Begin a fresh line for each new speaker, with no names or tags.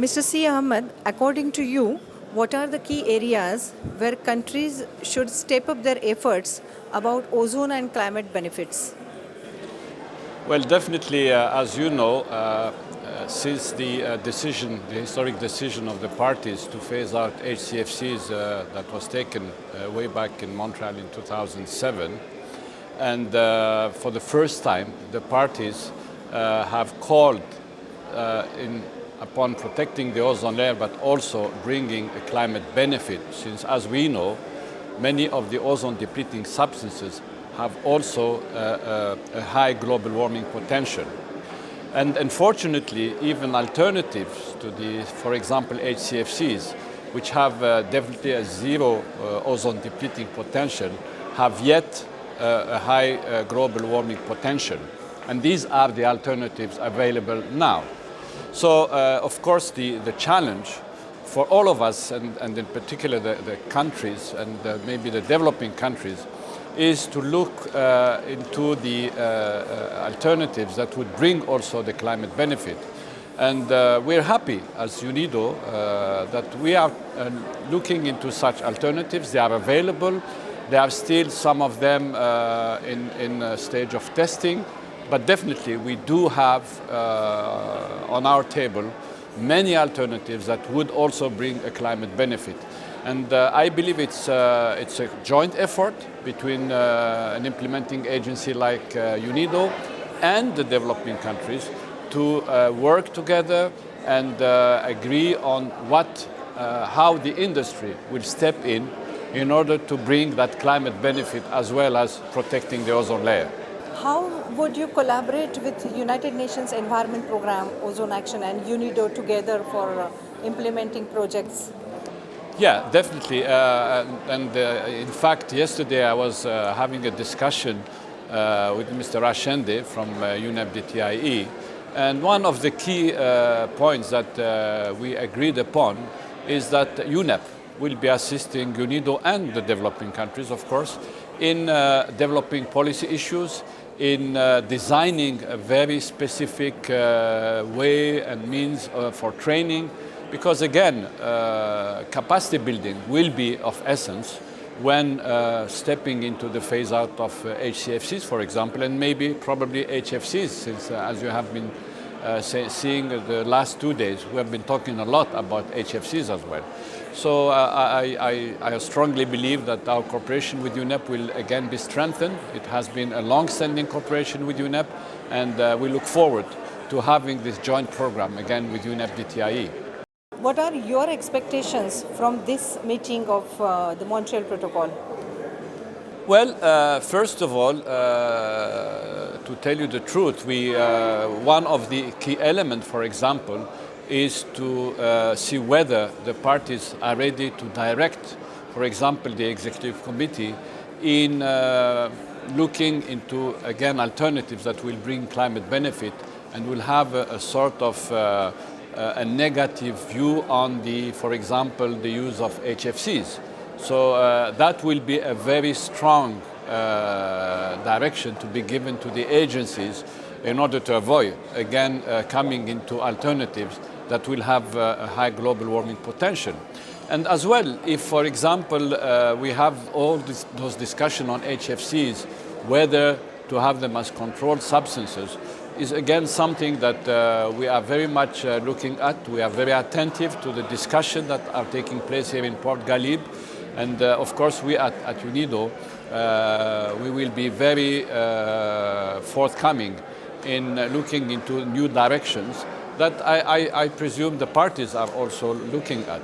Mr. Si-Ahmed, according to you, what are the key areas where countries should step up their efforts about ozone and climate benefits?
Well, definitely, as you know, since the historic decision of the parties to phase out HCFCs that was taken way back in Montreal in 2007, and for the first time, the parties have called upon protecting the ozone layer, but also bringing a climate benefit, since, as we know, many of the ozone-depleting substances have also a high global warming potential. And unfortunately, even alternatives to the, for example, HCFCs, which have definitely a zero ozone-depleting potential, have yet a high global warming potential. And these are the alternatives available now. So, of course, the challenge for all of us, and in particular the countries and maybe the developing countries, is to look into the alternatives that would bring also the climate benefit. And we're happy as UNIDO that we are looking into such alternatives. They are available. There are still some of them in a stage of testing, but definitely we do have on our table many alternatives that would also bring a climate benefit. And I believe it's a joint effort between an implementing agency like UNIDO and the developing countries to work together and agree on how the industry will step in order to bring that climate benefit as well as protecting the ozone layer.
How would you collaborate with United Nations Environment Programme, OzonAction and UNIDO together for implementing projects?
Yeah, definitely. In fact, yesterday I was having a discussion with Mr. Ashende from UNEP DTIE. And one of the key points that we agreed upon is that UNEP will be assisting UNIDO and the developing countries, of course, in developing policy issues, in designing a very specific way and means for training. Because again, capacity building will be of essence when stepping into the phase out of HCFCs, for example, and maybe probably HFCs, since as you have been seeing the last 2 days, we have been talking a lot about HFCs as well. So I strongly believe that our cooperation with UNEP will again be strengthened. It has been a long-standing cooperation with UNEP, and we look forward to having this joint program again with UNEP DTIE.
What are your expectations from this meeting of the Montreal Protocol?
Well, first of all, to tell you the truth, one of the key elements, for example, is to see whether the parties are ready to direct, for example, the executive committee in looking into, again, alternatives that will bring climate benefit and will have a sort of a negative view on for example, the use of HFCs. So that will be a very strong direction to be given to the agencies in order to avoid, again, coming into alternatives that will have a high global warming potential. And as well, if, for example, we have all those discussions on HFCs, whether to have them as controlled substances, is again something that we are very much looking at. We are very attentive to the discussions that are taking place here in Port Ghalib. And of course, we at UNIDO, we will be very forthcoming in looking into new directions that I presume the parties are also looking at.